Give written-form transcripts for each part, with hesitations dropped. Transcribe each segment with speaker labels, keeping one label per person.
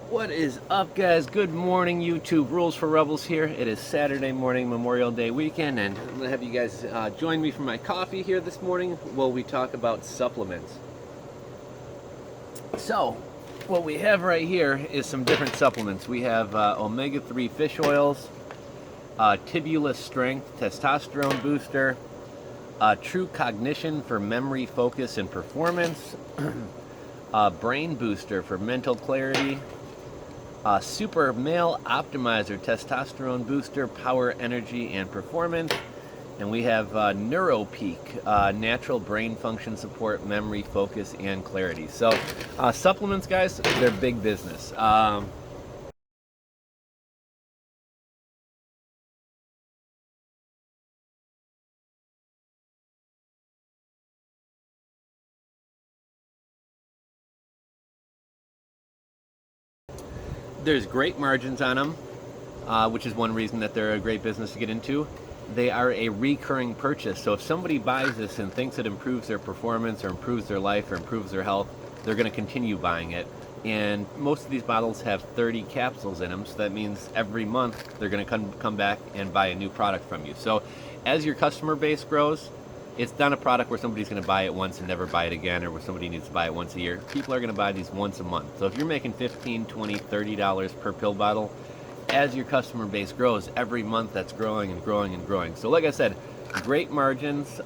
Speaker 1: What is up, guys? Good morning, YouTube. Rules for Rebels here. It is Saturday morning, Memorial Day weekend, and I'm going to have you guys join me for my coffee here this morning while we talk about supplements. So, what we have right here is some different supplements. We have omega-3 fish oils, Tibulus Strength Testosterone Booster, True Cognition for memory, focus, and performance, Brain Booster for mental clarity, Super Male Optimizer Testosterone Booster, power, energy, and performance. And we have NeuroPeak, natural brain function support, memory, focus, and clarity. So supplements, guys, they're big business. There's great margins on them, which is one reason that they're a great business to get into. They are a recurring purchase. So if somebody buys this and thinks it improves their performance or improves their life or improves their health, they're going to continue buying it. And most of these bottles have 30 capsules in them, so that means every month they're going to come back and buy a new product from you. So as your customer base grows, it's not a product where somebody's going to buy it once and never buy it again, or where somebody needs to buy it once a year. People are going to buy these once a month. So if you're making $15, $20, $30 per pill bottle, as your customer base grows, every month that's growing and growing and growing. So like I said, great margins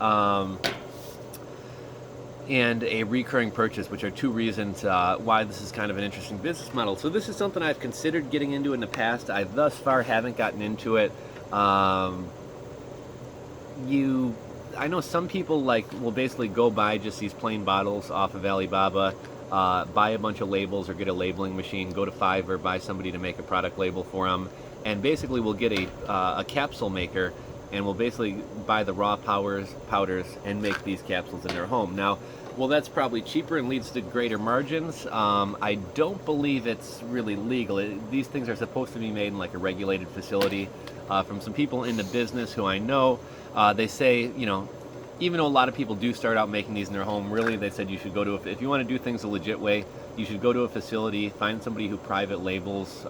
Speaker 1: and a recurring purchase, which are two reasons why this is kind of an interesting business model. So this is something I've considered getting into in the past. I thus far haven't gotten into it. I know some people will basically go buy just these plain bottles off of Alibaba, buy a bunch of labels or get a labeling machine, go to Fiverr, buy somebody to make a product label for them, and basically we'll get a capsule maker and we'll basically buy the raw powders and make these capsules in their home. Now, well, that's probably cheaper and leads to greater margins. I don't believe it's really legal. These things are supposed to be made in like a regulated facility. From some people in the business who I know, they say, even though a lot of people do start out making these in their home, really they said you should go to, if you want to do things a legit way, you should go to a facility, find somebody who private labels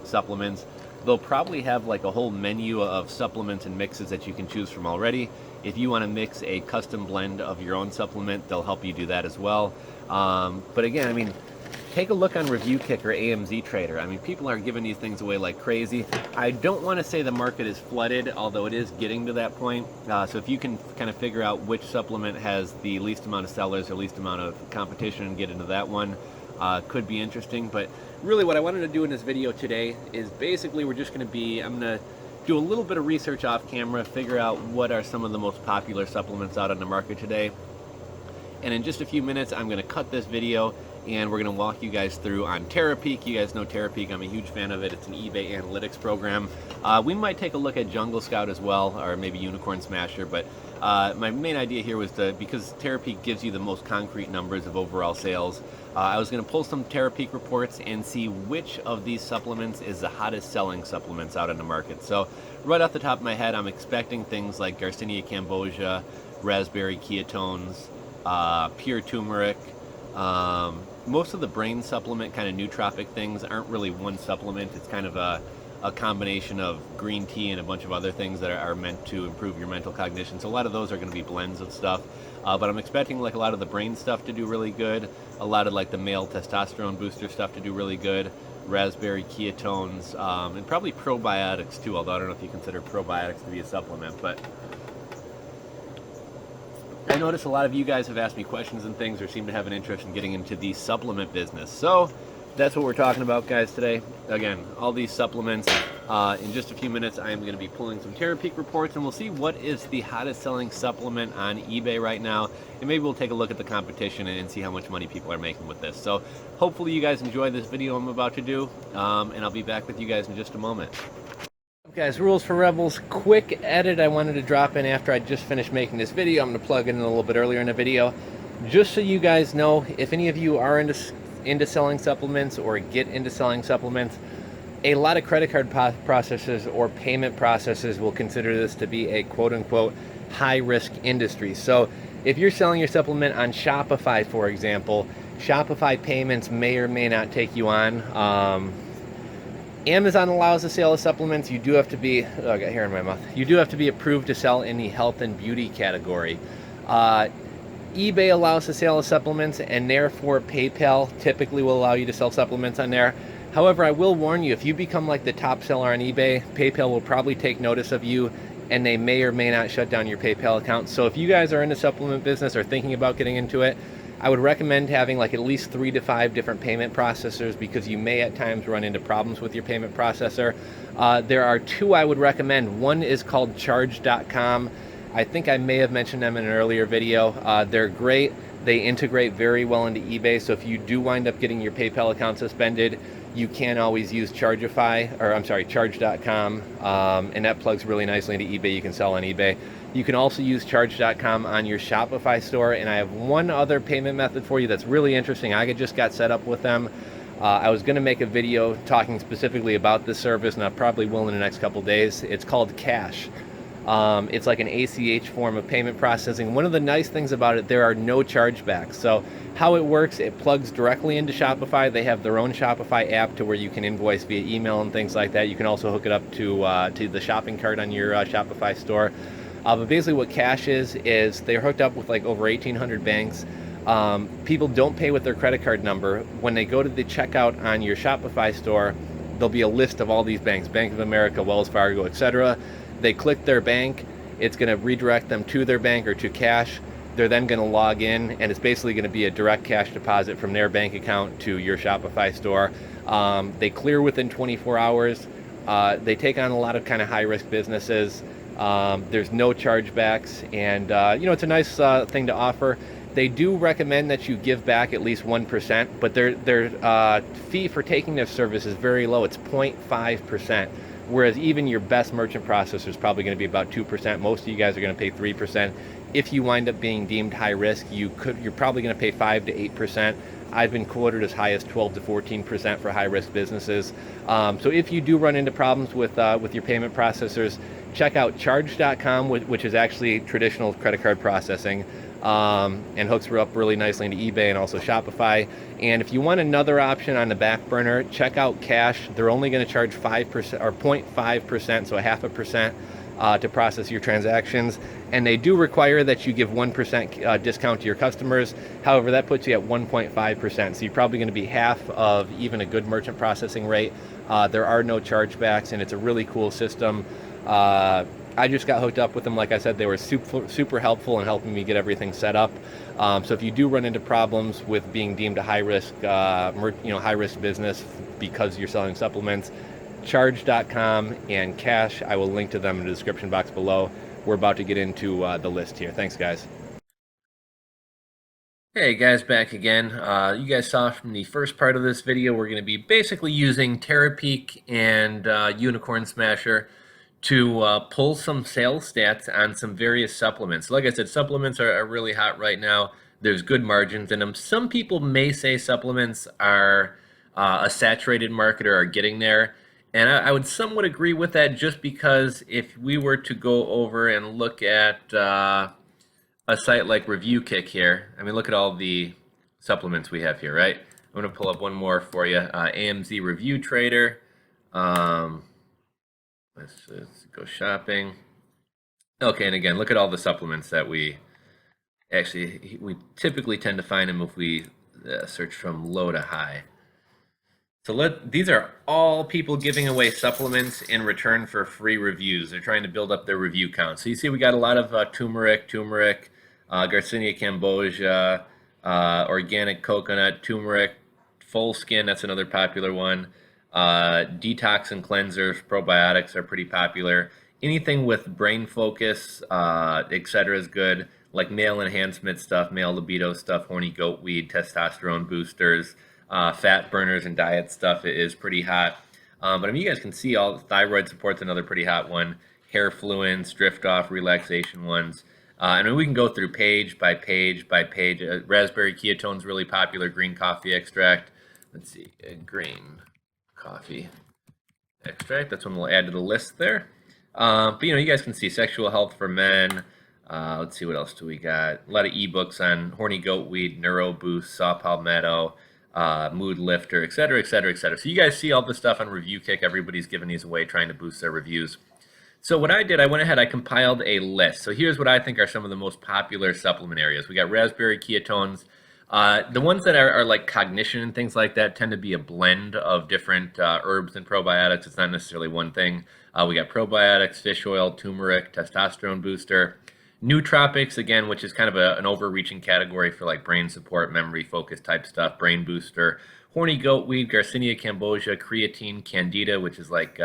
Speaker 1: supplements. They'll probably have like a whole menu of supplements and mixes that you can choose from already. If you want to mix a custom blend of your own supplement, they'll help you do that as well. But again, take a look on ReviewKick or AMZ Trader. People are giving these things away like crazy. I don't want to say the market is flooded, although it is getting to that point. So if you can kind of figure out which supplement has the least amount of sellers or least amount of competition and get into that one, could be interesting. But really what I wanted to do in this video today is basically I'm going to do a little bit of research off camera, figure out what are some of the most popular supplements out on the market today. And in just a few minutes, I'm going to cut this video and we're going to walk you guys through on TERAPEAK. You guys know TERAPEAK. I'm a huge fan of it. It's an eBay analytics program. We might take a look at Jungle Scout as well, or maybe Unicorn Smasher, but my main idea here was because TERAPEAK gives you the most concrete numbers of overall sales, I was going to pull some TERAPEAK reports and see which of these supplements is the hottest selling supplements out in the market. So right off the top of my head, I'm expecting things like Garcinia Cambogia, raspberry ketones, pure turmeric. Most of the brain supplement kind of nootropic things aren't really one supplement. It's kind of a combination of green tea and a bunch of other things that are meant to improve your mental cognition. So a lot of those are going to be blends of stuff. But I'm expecting like a lot of the brain stuff to do really good. A lot of like the male testosterone booster stuff to do really good. Raspberry ketones, and probably probiotics too, although I don't know if you consider probiotics to be a supplement. But I notice a lot of you guys have asked me questions and things or seem to have an interest in getting into the supplement business. So that's what we're talking about, guys, today. Again, all these supplements. In just a few minutes, I am going to be pulling some TERAPEAK reports, and we'll see what is the hottest selling supplement on eBay right now. And maybe we'll take a look at the competition and see how much money people are making with this. So hopefully you guys enjoy this video I'm about to do, and I'll be back with you guys in just a moment. Guys, Rules for Rebels, quick edit I wanted to drop in after I just finished making this video. I'm going to plug in a little bit earlier in the video. Just so you guys know, if any of you are into selling supplements or get into selling supplements, a lot of credit card processors or payment processors will consider this to be a quote-unquote high-risk industry. So if you're selling your supplement on Shopify, for example, Shopify payments may or may not take you on. Amazon allows the sale of supplements. You do have to be, oh, I got hair in my mouth. You do have to be approved to sell in the health and beauty category. eBay allows the sale of supplements, and therefore PayPal typically will allow you to sell supplements on there. However, I will warn you, if you become like the top seller on eBay, PayPal will probably take notice of you, and they may or may not shut down your PayPal account. So if you guys are in the supplement business or thinking about getting into it, I would recommend having like at least 3 to 5 different payment processors, because you may at times run into problems with your payment processor. There are 2 I would recommend. One is called Charge.com. I think I may have mentioned them in an earlier video. They're great. They integrate very well into eBay, so if you do wind up getting your PayPal account suspended, you can always use Charge.com, and that plugs really nicely into eBay. You can sell on eBay. You can also use Charge.com on your Shopify store, and I have one other payment method for you that's really interesting. I just got set up with them. I was going to make a video talking specifically about this service, and I probably will in the next couple days. It's called Kash. It's like an ACH form of payment processing. One of the nice things about it, there are no chargebacks. So how it works, it plugs directly into Shopify. They have their own Shopify app to where you can invoice via email and things like that. You can also hook it up to the shopping cart on your Shopify store. But basically what Kash is they're hooked up with like over 1,800 banks. People don't pay with their credit card number. When they go to the checkout on your Shopify store, there'll be a list of all these banks, Bank of America, Wells Fargo, etc. They click their bank, it's going to redirect them to their bank or to Kash. They're then going to log in, and it's basically going to be a direct cash deposit from their bank account to your Shopify store. They clear within 24 hours. They take on a lot of kind of high-risk businesses. There's no chargebacks, and it's a nice thing to offer. They do recommend that you give back at least 1%, but their fee for taking their service is very low. It's 0.5%. Whereas even your best merchant processor is probably going to be about 2%. Most of you guys are going to pay 3%. If you wind up being deemed high risk, you're probably going to pay 5 to 8%. I've been quoted as high as 12 to 14% for high risk businesses. So if you do run into problems with your payment processors, check out Charge.com, which is actually traditional credit card processing, and hooks up really nicely into eBay and also Shopify. And if you want another option on the back burner, check out Kash. They're only going to charge 5% or 0.5%, so 0.5%, to process your transactions. And they do require that you give 1% discount to your customers. However, that puts you at 1.5%. So you're probably going to be half of even a good merchant processing rate. There are no chargebacks, and it's a really cool system. I just got hooked up with them. Like I said, they were super helpful in helping me get everything set up. So if you do run into problems with being deemed a high risk business because you're selling supplements, Charge.com and Kash, I will link to them in the description box below. We're about to get into the list here. Thanks, guys. Hey guys, back again. You guys saw from the first part of this video, we're going to be basically using TERAPEAK and Unicorn Smasher to pull some sales stats on some various supplements. Like I said, supplements are really hot right now. There's good margins in them. Some people may say supplements are a saturated market or are getting there. And I would somewhat agree with that, just because if we were to go over and look at a site like ReviewKick here, I mean, look at all the supplements we have here, right? I'm going to pull up one more for you. AMZ Review Trader. Let's go shopping. Okay, and again, look at all the supplements that we typically tend to find them if we search from low to high. So these are all people giving away supplements in return for free reviews. They're trying to build up their review count. So you see we got a lot of Tumeric, Garcinia Cambogia, organic coconut, Tumeric, full skin, that's another popular one. Detox and cleansers, probiotics are pretty popular. Anything with brain focus, etc. is good, like male enhancement stuff, male libido stuff, horny goat weed, testosterone boosters, fat burners and diet stuff is pretty hot. But I mean, you guys can see all thyroid support's another pretty hot one. Hair fluents, drift off, relaxation ones. I mean, we can go through page by page by page. Raspberry ketones really popular. Green coffee extract. Let's see, green coffee extract. That's one we'll add to the list there. But you guys can see sexual health for men, Let's see, what else do we got? A lot of ebooks on horny goatweed, neuro boost, saw palmetto, mood lifter, etc., etc., etc. So you guys see all the stuff on Review Kick. Everybody's giving these away, trying to boost their reviews. So what I did, I went ahead, I compiled a list. So here's what I think are some of the most popular supplement areas. We got raspberry ketones. The ones that are like cognition and things like that tend to be a blend of different herbs and probiotics. It's not necessarily one thing. We got probiotics, fish oil, turmeric, testosterone booster. Nootropics, again, which is kind of an overreaching category for like brain support, memory, focus type stuff, brain booster. Horny goatweed, Garcinia Cambogia, creatine, candida, which is like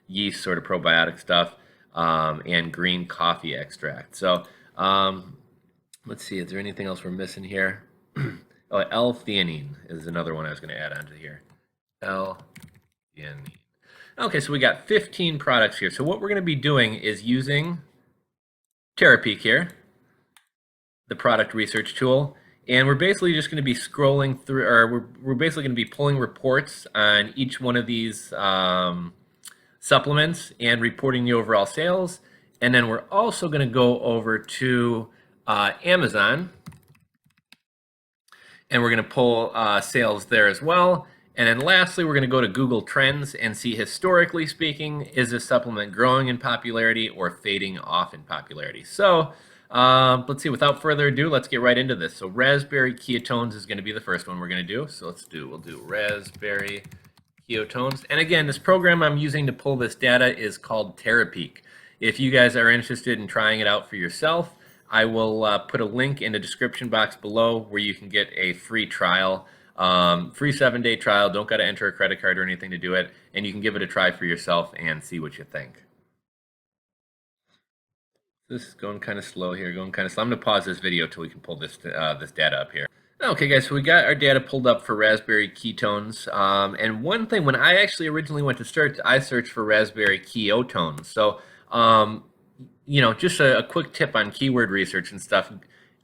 Speaker 1: yeast sort of probiotic stuff, and green coffee extract. So let's see, is there anything else we're missing here? Oh, L-theanine is another one I was going to add onto here. L-theanine. Okay, so we got 15 products here. So what we're going to be doing is using TERAPEAK here, the product research tool, and we're basically just going to be scrolling through, or we're basically going to be pulling reports on each one of these supplements and reporting the overall sales. And then we're also going to go over to Amazon, and we're going to pull sales there as well. And then lastly, we're going to go to Google Trends and see, historically speaking, is this supplement growing in popularity or fading off in popularity? So let's see, without further ado, let's get right into this. So raspberry ketones is going to be the first one we're going to do. So we'll do raspberry ketones. And again, this program I'm using to pull this data is called TERAPEAK. If you guys are interested in trying it out for yourself, I will put a link in the description box below where you can get a free trial. Free 7-day trial. Don't got to enter a credit card or anything to do it, and you can give it a try for yourself and see what you think. This is going kind of slow here, I'm going to pause this video till we can pull this this data up here. Okay, guys, so we got our data pulled up for raspberry ketones, and one thing, when I actually originally went to search, I searched for raspberry ketones. So you know, just a quick tip on keyword research and stuff.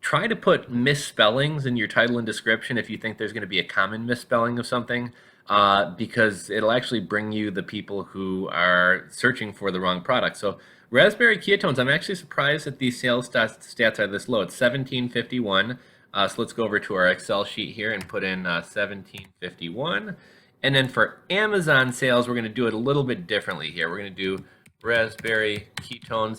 Speaker 1: Try to put misspellings in your title and description if you think there's going to be a common misspelling of something, because it'll actually bring you the people who are searching for the wrong product. So raspberry ketones, I'm actually surprised that these sales stats are this low. It's 1751. So let's go over to our Excel sheet here and put in 1751. And then for Amazon sales, we're going to do it a little bit differently here. We're going to do raspberry ketones.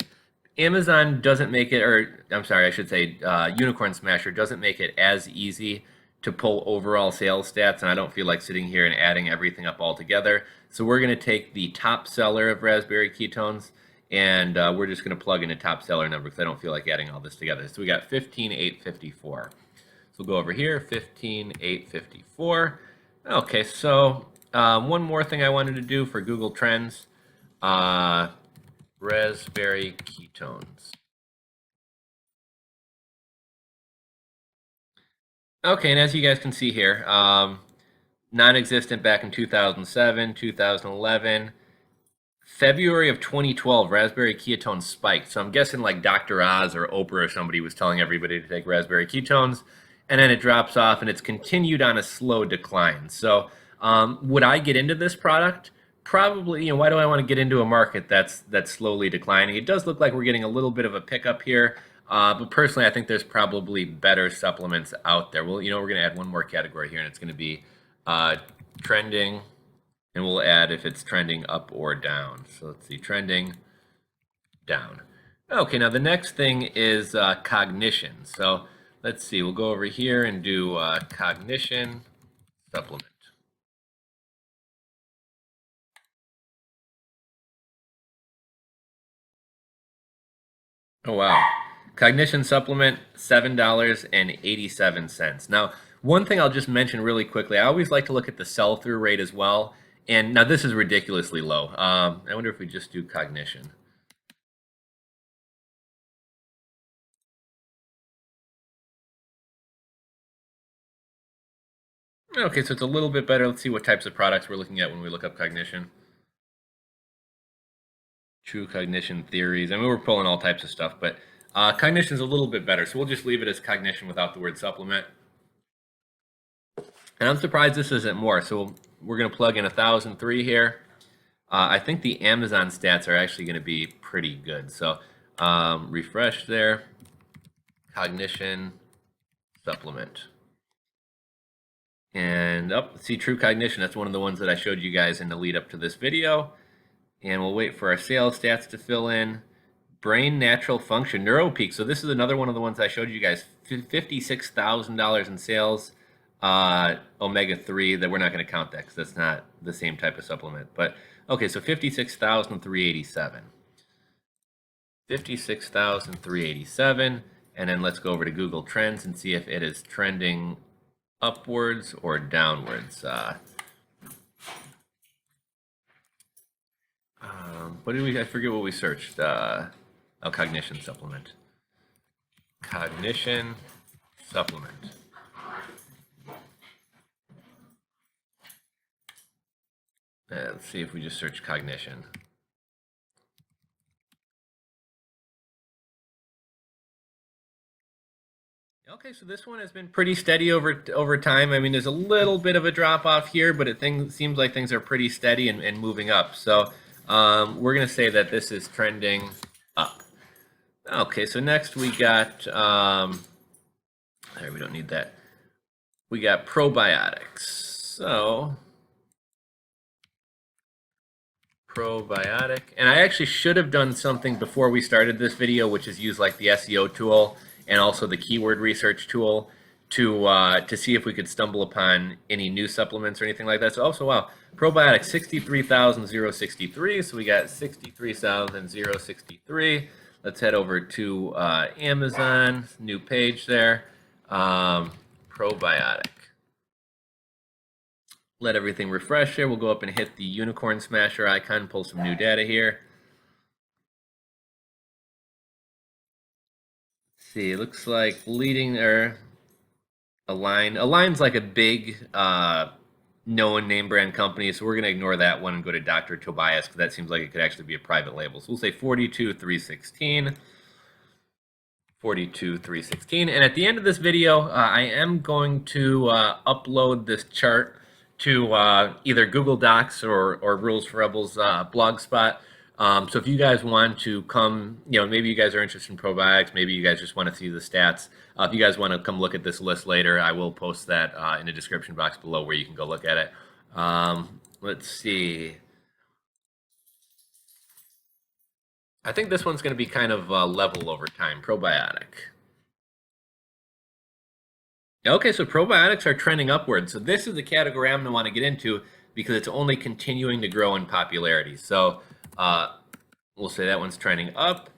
Speaker 1: Amazon doesn't make it, or I'm sorry, I should say Unicorn Smasher doesn't make it as easy to pull overall sales stats, and I don't feel like sitting here and adding everything up all together. So we're going to take the top seller of raspberry ketones, and we're just going to plug in a top seller number because I don't feel like adding all this together. So we got 15,854. So we'll go over here, 15,854. Okay, so one more thing I wanted to do for Google Trends. Raspberry ketones. Okay, and as you guys can see here, non-existent back in 2007, 2011. February of 2012, raspberry ketones spiked. So I'm guessing like Dr. Oz or Oprah or somebody was telling everybody to take raspberry ketones, and then it drops off and it's continued on a slow decline. So would I get into this product? Probably. You know, why do I want to get into a market that's slowly declining? It does look like we're getting a little bit of a pickup here, but personally, I think there's probably better supplements out there. Well, you know, we're going to add one more category here, and it's going to be trending, and we'll add if it's trending up or down. So let's see, trending down. Okay, now the next thing is cognition. So let's see, we'll go over here and do cognition supplement. Oh, wow. Cognition supplement, $7.87. Now, one thing I'll just mention really quickly, I always like to look at the sell-through rate as well. And now this is ridiculously low. I wonder if we just do cognition. Okay, so it's a little bit better. Let's see what types of products we're looking at when we look up cognition. True cognition theories. I mean, we're pulling all types of stuff, but cognition is a little bit better. So we'll just leave it as cognition without the word supplement. And I'm surprised this isn't more. So we're going to plug in 1003 here. I think the Amazon stats are actually going to be pretty good. So Refresh there. Cognition supplement. And see True Cognition. That's one of the ones that I showed you guys in the lead up to this video. And we'll wait for our sales stats to fill in. Brain Natural Function, NeuroPeak. So this is another one of the ones I showed you guys. $56,000 in sales. Omega-3, that we're not going to count that because that's not the same type of supplement. But okay, so 56,387. 56,387. And then let's go over to Google Trends and see if it is trending upwards or downwards. What did I forget what we searched. Cognition supplement. Cognition supplement. Let's see if we just search cognition. Okay, so this one has been pretty steady over time. I mean, there's a little bit of a drop off here, but it seems like things are pretty steady and moving up. So we're going to say that this is trending up. Okay, so next we got, there, we don't need that. We got probiotics. So, probiotic. And I actually should have done something before we started this video, which is use like the SEO tool and also the keyword research tool to see if we could stumble upon any new supplements or anything like that. So also, wow, probiotics 63,063. So we got 63,063. Let's head over to Amazon, new page there. Probiotic. Let everything refresh here. We'll go up and hit the unicorn smasher icon, pull some new data here. Let's see, it looks like leading there. Align's like a big known name brand company, so we're going to ignore that one and go to Dr. Tobias because that seems like it could actually be a private label. So we'll say 42,316. 42,316. And at the end of this video, I am going to upload this chart to either Google Docs or Rules for Rebels blog spot. So if you guys want to come, maybe you guys are interested in probiotics, maybe you guys just want to see the stats. If you guys want to come look at this list later, I will post that in the description box below where you can go look at it. Let's see. I think this one's going to be kind of level over time, probiotic. Okay, so probiotics are trending upwards. So this is the category I'm going to want to get into because it's only continuing to grow in popularity. So we'll say that one's trending up.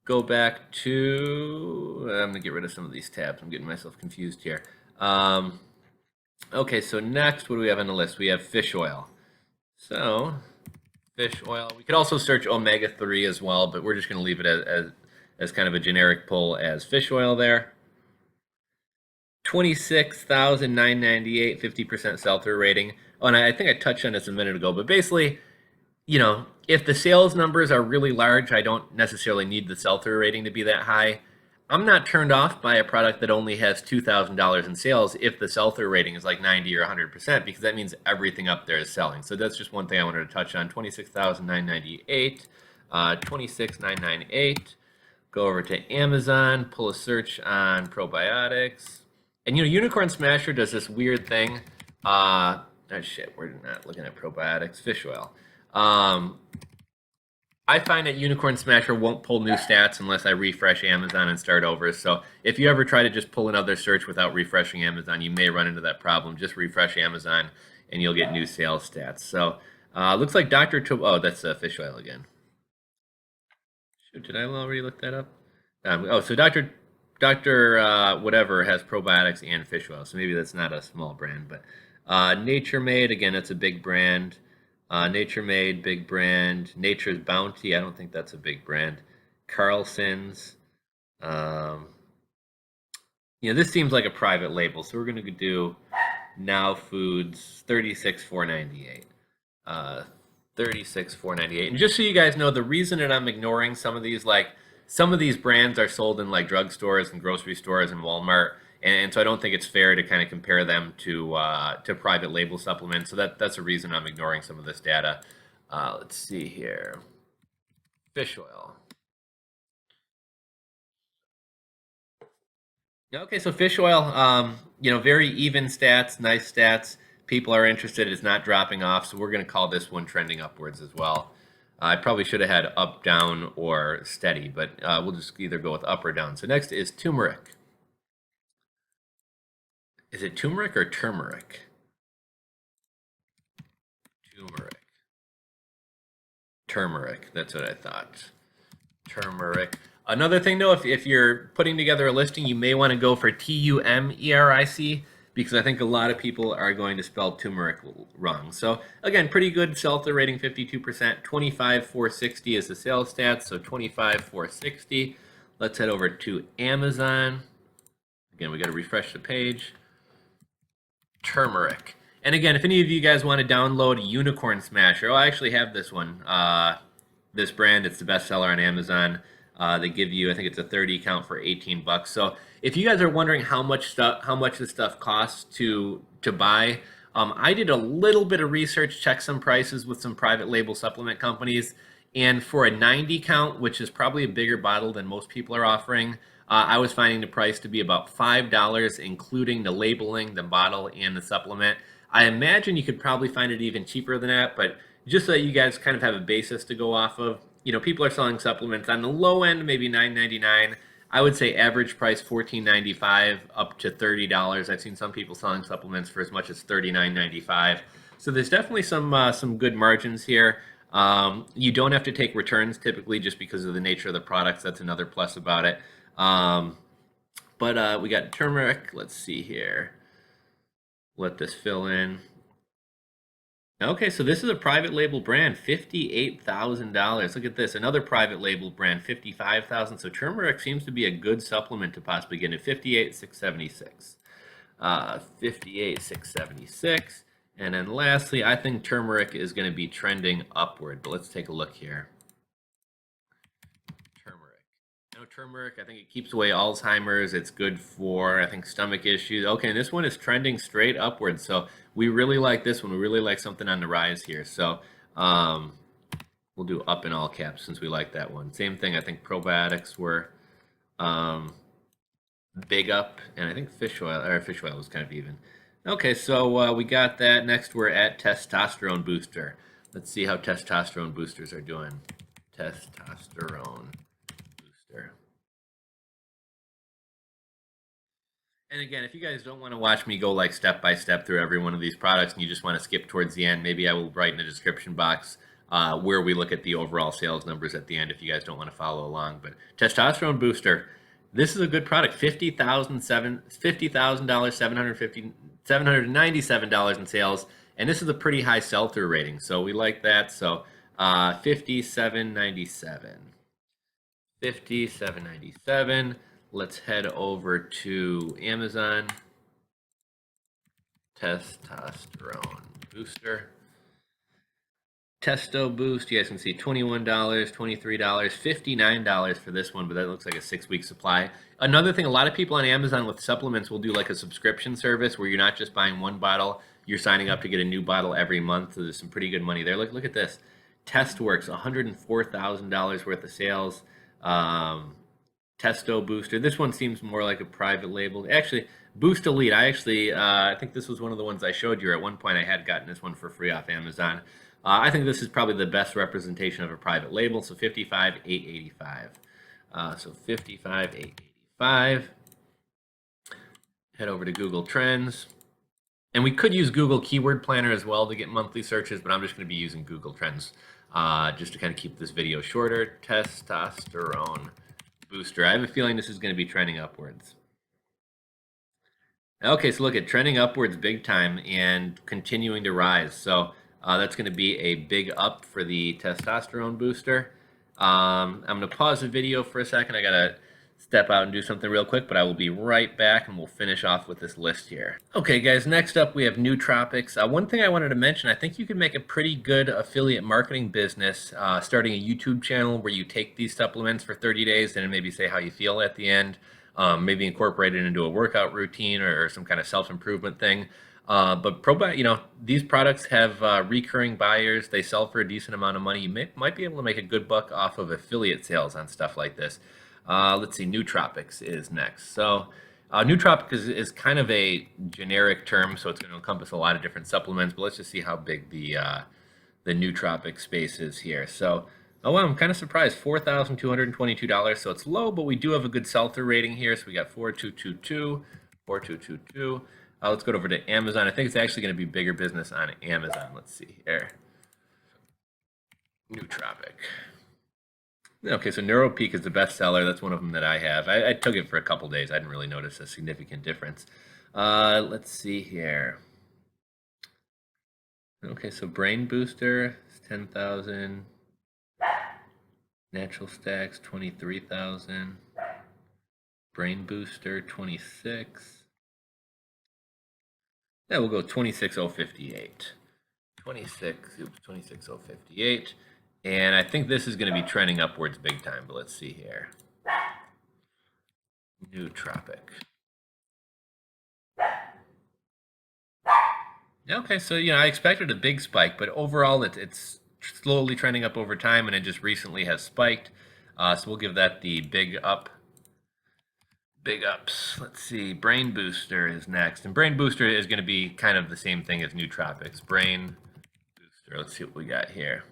Speaker 1: Go back to, I'm going to get rid of some of these tabs. I'm getting myself confused here. Okay, so next, what do we have on the list? We have fish oil. So fish oil. We could also search omega-3 as well, but we're just going to leave it as kind of a generic pull as fish oil there. 26,998, 50% sell-through rating. Oh, and I think I touched on this a minute ago, but basically, if the sales numbers are really large, I don't necessarily need the sell-through rating to be that high. I'm not turned off by a product that only has $2,000 in sales if the sell-through rating is like 90 or 100%, because that means everything up there is selling. So that's just one thing I wanted to touch on. 26,998, 26,998. Go over to Amazon, pull a search on probiotics. And Unicorn Smasher does this weird thing. Oh shit, we're not looking at probiotics. Fish oil. I find that Unicorn Smasher won't pull new stats unless I refresh Amazon and start over. So if you ever try to just pull another search without refreshing Amazon, you may run into that problem. Just refresh Amazon and you'll get new sales stats. So looks like Dr. Oh, that's fish oil again. Shoot, did I already look that up? So Dr. Whatever has probiotics and fish oil. So maybe that's not a small brand, but Nature Made, again, that's a big brand. Nature Made, big brand. Nature's Bounty, I don't think that's a big brand. Carlson's. This seems like a private label, so we're going to do Now Foods, 36,498. 36,498. And just so you guys know, the reason that I'm ignoring some of these brands are sold in like drugstores and grocery stores and Walmart, and so I don't think it's fair to kind of compare them to private label supplements. So that's a reason I'm ignoring some of this data. Let's see here. Fish oil. Okay, so fish oil, very even stats, nice stats. People are interested. It's not dropping off, so we're going to call this one trending upwards as well. I probably should have had up, down, or steady, but we'll just either go with up or down. So next is turmeric. Is it turmeric or turmeric? Turmeric. Turmeric. That's what I thought. Turmeric. Another thing, though, if you're putting together a listing, you may want to go for Tumeric because I think a lot of people are going to spell turmeric wrong. So again, pretty good sell-through rating, 52%. 25,460 is the sales stats, so 25,460. Let's head over to Amazon. Again, we got to refresh the page. Turmeric. And again, if any of you guys want to download Unicorn Smasher, I actually have this one. This brand, it's the best seller on Amazon. They give you, I think it's a 30 count for 18 bucks. So if you guys are wondering how much this stuff costs to buy, I did a little bit of research, checked some prices with some private label supplement companies, and for a 90 count, which is probably a bigger bottle than most people are offering, I was finding the price to be about $5, including the labeling, the bottle, and the supplement. I imagine you could probably find it even cheaper than that, but just so that you guys kind of have a basis to go off of, people are selling supplements on the low end, maybe $9.99. I would say average price $14.95 up to $30. I've seen some people selling supplements for as much as $39.95. So there's definitely some good margins here. You don't have to take returns typically just because of the nature of the products. That's another plus about it. But we got turmeric. Let's see here. Let this fill in. Okay, so this is a private label brand, $58,000. Look at this, another private label brand, $55,000. So turmeric seems to be a good supplement to possibly get at $58,676. $58,676. And then lastly, I think turmeric is going to be trending upward. But let's take a look here. Turmeric, I think it keeps away Alzheimer's. It's good for, I think, stomach issues. Okay, and this one is trending straight upwards. So we really like this one. We really like something on the rise here. So we'll do up in all caps since we like that one. Same thing, I think probiotics were big up, and I think fish oil was kind of even. Okay, so we got that. Next, we're at Testosterone Booster. Let's see how Testosterone Boosters are doing. Testosterone Booster. And again, if you guys don't want to watch me go like step by step through every one of these products and you just want to skip towards the end, maybe I will write in the description box where we look at the overall sales numbers at the end if you guys don't want to follow along. But Testosterone Booster, this is a good product. $50,000, $797 in sales, and this is a pretty high sell-through rating, so we like that. So $57.97. $57.97. Let's head over to Amazon. Testosterone Booster. Testo Boost, you guys can see $21, $23, $59 for this one, but that looks like a 6-week supply. Another thing, a lot of people on Amazon with supplements will do like a subscription service where you're not just buying one bottle, you're signing up to get a new bottle every month. So there's some pretty good money there. Look at this. TestWorks, $104,000 worth of sales. Testo Booster. This one seems more like a private label. Actually, Boost Elite. I think this was one of the ones I showed you. At one point, I had gotten this one for free off Amazon. I think this is probably the best representation of a private label. So $55,885. So $55,885. Head over to Google Trends. And we could use Google Keyword Planner as well to get monthly searches, but I'm just going to be using Google Trends just to kind of keep this video shorter. Testosterone Booster. I have a feeling this is going to be trending upwards. Okay, so look at trending upwards big time and continuing to rise. So that's going to be a big up for the Testosterone Booster. I'm going to pause the video for a second. I got to step out and do something real quick, but I will be right back and we'll finish off with this list here. Okay, guys, next up we have Nootropics. One thing I wanted to mention, I think you could make a pretty good affiliate marketing business starting a YouTube channel where you take these supplements for 30 days and maybe say how you feel at the end. Maybe incorporate it into a workout routine or some kind of self-improvement thing. But these products have recurring buyers. They sell for a decent amount of money. You might be able to make a good buck off of affiliate sales on stuff like this. Let's see, Nootropics is next. So Nootropic is kind of a generic term, so it's going to encompass a lot of different supplements. But let's just see how big the nootropic space is here. So, oh wow, I'm kind of surprised. $4,222. So it's low, but we do have a good sell-through rating here. So we got 4222, 4222. Let's go over to Amazon. I think it's actually going to be bigger business on Amazon. Let's see here. Nootropic. Okay, so NeuroPeak is the best seller. That's one of them that I have. I took it for a couple days. I didn't really notice a significant difference. Let's see here. Okay, so Brain Booster is 10,000. Natural Stacks 23,000. Brain Booster 26. Yeah, we'll go 26,058. 26,058. And I think this is going to be trending upwards big time, but let's see here. Nootropic. Okay, so I expected a big spike, but overall it's slowly trending up over time, and it just recently has spiked. So we'll give that the big up. Big ups. Let's see. Brain Booster is next, and Brain Booster is going to be kind of the same thing as Nootropics. Brain Booster. Let's see what we got here.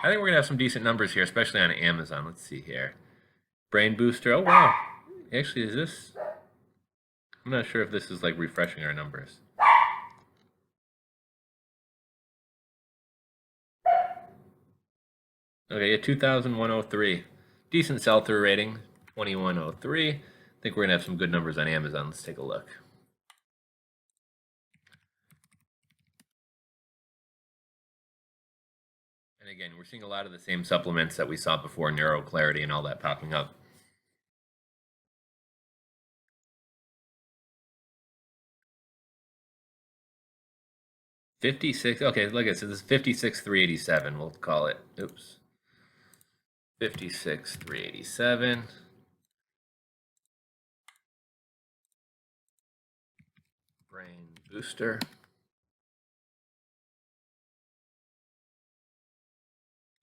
Speaker 1: I think we're going to have some decent numbers here, especially on Amazon. Let's see here. Brain Booster. Oh, wow. Actually, is this... I'm not sure if this is like refreshing our numbers. Okay, 2,103. Decent sell-through rating. 2,103. I think we're going to have some good numbers on Amazon. Let's take a look. And again, we're seeing a lot of the same supplements that we saw before, Neuro Clarity and all that popping up. $56. Okay, like I said, this is 56,387. We'll call it. Oops. 56,387. Brain Booster.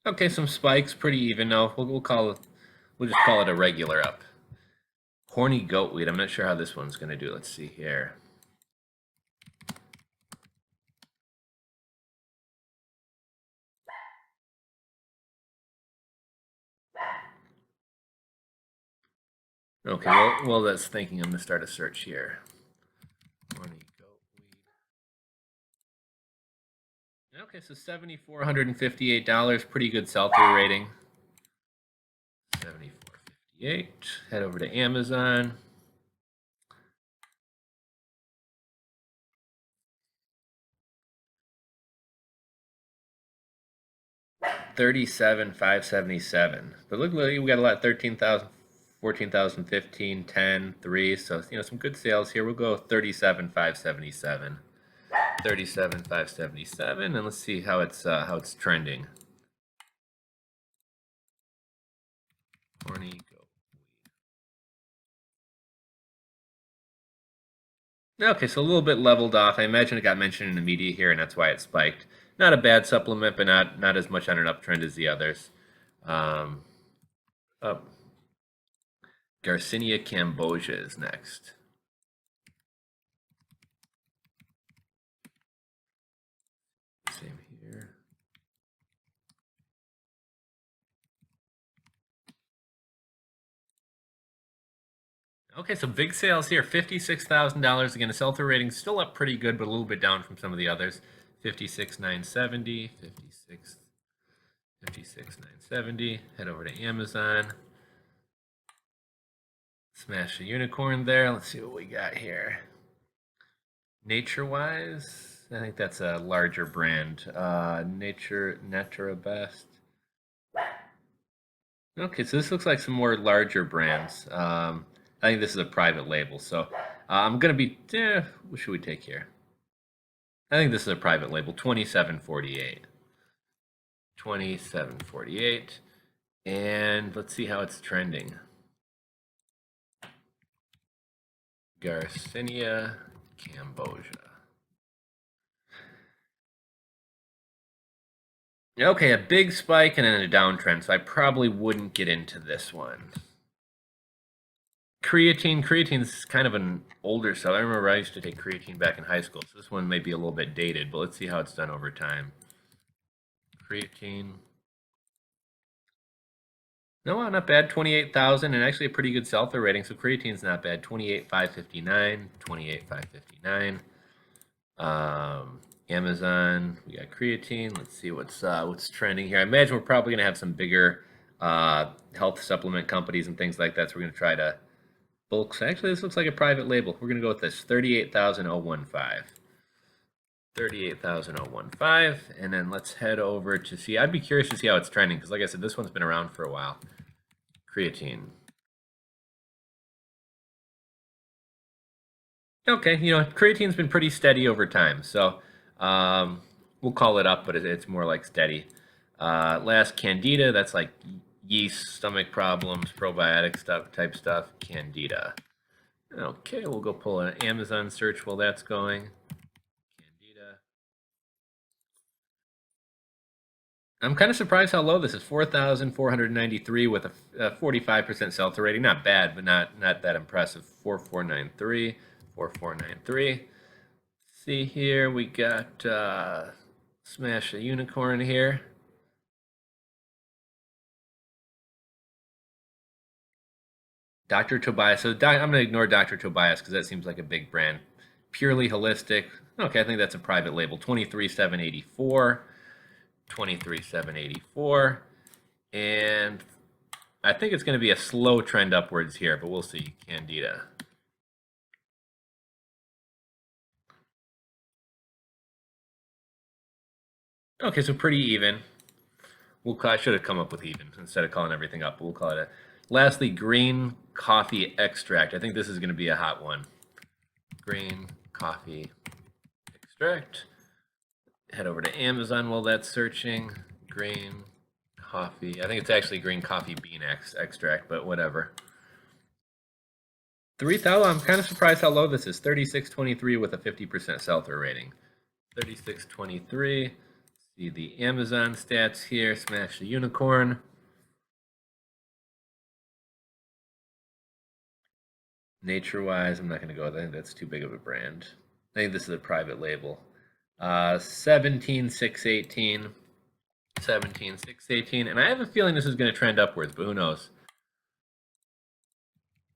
Speaker 1: Okay, some spikes, pretty even. No, we'll just call it a regular up. Horny Goatweed. I'm not sure how this one's going to do. Let's see here. Okay, well that's thinking. I'm going to start a search here. Horny Goatweed. Okay, so $7,458. Pretty good sell-through rating. 74.58. Head over to Amazon. $37,577. But look, we got a lot. 13,000, 14,000, 15, 10, 3. So some good sales here. We'll go 37,577. 37,577, and let's see how it's trending. Horny Goatweed. Okay, so a little bit leveled off. I imagine it got mentioned in the media here, and that's why it spiked. Not a bad supplement, but not as much on an uptrend as the others. Garcinia Cambogia is next. Same here. Okay, so big sales here. $56,000. Again, the sell-through rating still up pretty good, but a little bit down from some of the others. 56,970, 56,970. Head over to Amazon. Smash the unicorn there. Let's see what we got here. Nature-wise, I think that's a larger brand. Best. Okay, so this looks like some more larger brands. I think this is a private label, so I'm gonna be. What should we take here? I think this is a private label. 27.48. 27.48, and let's see how it's trending. Garcinia Cambogia. Okay, a big spike and then a downtrend, so I probably wouldn't get into this one. Creatine's kind of an older cell. I remember I used to take creatine back in high school, so this one may be a little bit dated, but let's see how it's done over time. Creatine. No, not bad. 28,000 and actually a pretty good sell-through rating. So creatine's not bad. 28,559, 28,559. Amazon, we got creatine. Let's see what's trending here. I imagine we're probably going to have some bigger health supplement companies and things like that. So we're going to try to bulk. So actually, this looks like a private label. We're going to go with this 38,015. 38,015, and then let's head over to see. I'd be curious to see how it's trending because, like I said, this one's been around for a while. Creatine. Okay, creatine's been pretty steady over time, so we'll call it up, but it's more like steady. Last, Candida, that's like yeast, stomach problems, probiotic type stuff. Candida. Okay, we'll go pull an Amazon search while that's going. Candida. I'm kind of surprised how low this is. 4,493 with a 45% sell-through rating. Not bad, but not that impressive. 4493, 4493. See here, we got Smash a Unicorn here. Dr. Tobias. So I'm going to ignore Dr. Tobias because that seems like a big brand. Purely Holistic. Okay, I think that's a private label. 23,784. 23,784. And I think it's going to be a slow trend upwards here, but we'll see. Candida. Okay, so pretty even. I should have come up with even instead of calling everything up. But we'll call it a. Lastly, green coffee extract. I think this is going to be a hot one. Green coffee extract. Head over to Amazon while that's searching. Green coffee. I think it's actually green coffee bean extract, but whatever. 3,000. I'm kind of surprised how low this is. 36.23 with a 50% sell-through rating. 36.23. See the Amazon stats here. Smash the Unicorn. Nature-wise, I'm not going to go with that. I think that's too big of a brand. I think this is a private label. 17,618. 17,618. And I have a feeling this is going to trend upwards, but who knows?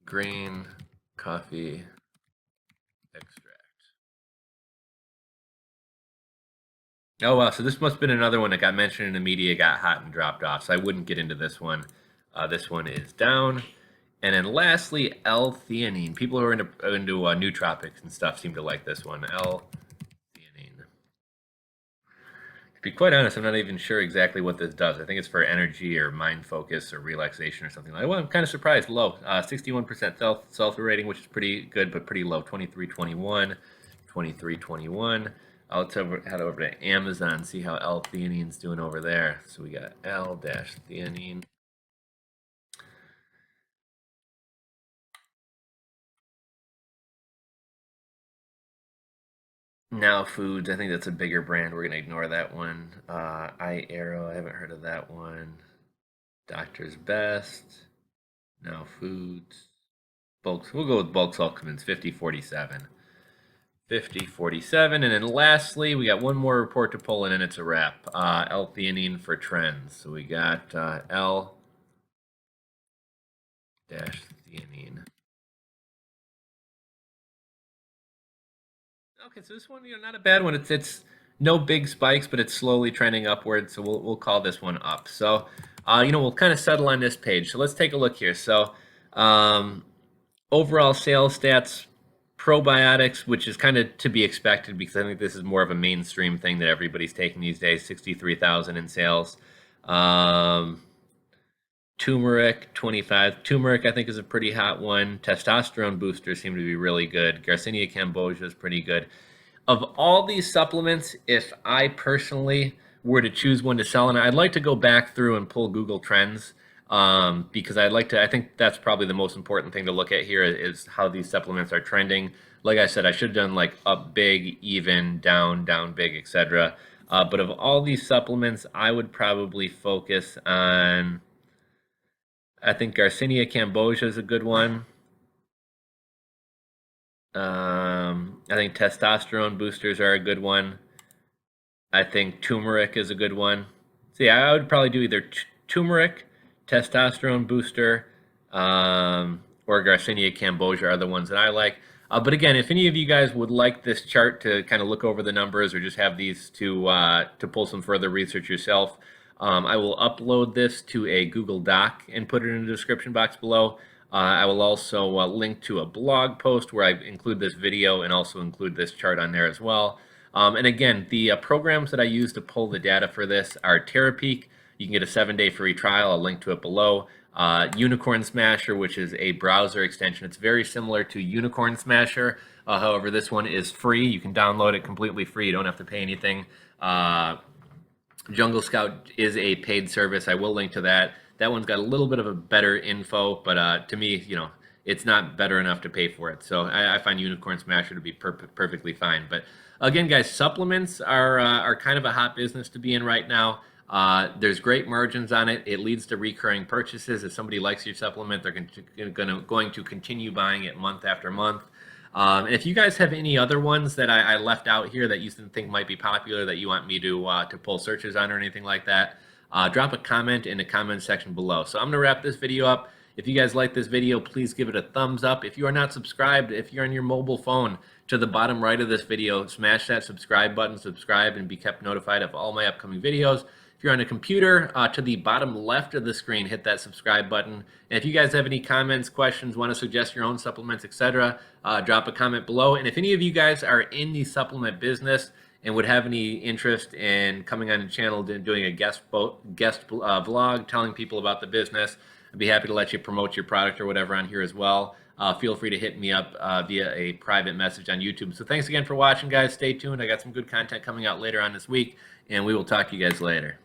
Speaker 1: Green coffee extract. Oh, wow. So this must have been another one that got mentioned in the media, got hot and dropped off. So I wouldn't get into this one. This one is down. And then lastly, L-theanine. People who are into nootropics and stuff seem to like this one. L-theanine. To be quite honest, I'm not even sure exactly what this does. I think it's for energy or mind focus or relaxation or something like that. Well, I'm kind of surprised. Low. 61% sell-through rating, which is pretty good, but pretty low. 23.21. 23.21. Let's head over to Amazon, see how L-theanine's doing over there. So we got L-theanine. Now Foods, I think that's a bigger brand. We're going to ignore that one. iAero, I haven't heard of that one. Doctor's Best. Now Foods. Bulk, we'll go with bulk supplements, 5047. 5047. And then lastly, we got one more report to pull in, and it's a wrap. L-theanine for trends. So we got L-theanine. Okay, so this one, not a bad one. It's no big spikes, but it's slowly trending upward. So we'll call this one up. So we'll kind of settle on this page. So let's take a look here. So overall sales stats, probiotics, which is kind of to be expected because I think this is more of a mainstream thing that everybody's taking these days. 63,000 in sales. Tumeric, 25. Tumeric, I think, is a pretty hot one. Testosterone Booster seem to be really good. Garcinia Cambogia is pretty good. Of all these supplements, if I personally were to choose one to sell, and I'd like to go back through and pull Google Trends because I think that's probably the most important thing to look at here is how these supplements are trending. Like I said, I should have done like up big, even, down big, etc. But of all these supplements, I would probably focus on, I think Garcinia Cambogia is a good one. I think testosterone boosters are a good one. I think turmeric is a good one. So yeah, I would probably do either turmeric, testosterone booster, or Garcinia Cambogia are the ones that I like. But again, if any of you guys would like this chart to kind of look over the numbers or just have these to pull some further research yourself, I will upload this to a Google Doc and put it in the description box below. I will also link to a blog post where I include this video and also include this chart on there as well. And again, the programs that I use to pull the data for this are TERAPEAK. You can get a 7-day free trial. I'll link to it below. Unicorn Smasher, which is a browser extension. It's very similar to Unicorn Smasher. However, this one is free. You can download it completely free. You don't have to pay anything. Jungle Scout is a paid service. I will link to that. That one's got a little bit of a better info, but to me, you know, it's not better enough to pay for it. So I find Unicorn Smasher to be perfectly fine. But again, guys, supplements are kind of a hot business to be in right now. There's great margins on it. It leads to recurring purchases. If somebody likes your supplement, they're going to continue buying it month after month. And if you guys have any other ones that I left out here that you think might be popular that you want me to pull searches on or anything like that, drop a comment in the comment section below. So I'm going to wrap this video up. If you guys like this video, please give it a thumbs up. If you are not subscribed, if you're on your mobile phone, to the bottom right of this video, smash that subscribe button, subscribe, and be kept notified of all my upcoming videos. If you're on a computer, to the bottom left of the screen, hit that subscribe button. And if you guys have any comments, questions, want to suggest your own supplements, etc., drop a comment below. And if any of you guys are in the supplement business and would have any interest in coming on the channel doing a guest vlog, telling people about the business, I'd be happy to let you promote your product or whatever on here as well. Feel free to hit me up via a private message on YouTube. So thanks again for watching, guys. Stay tuned. I got some good content coming out later on this week, and we will talk to you guys later.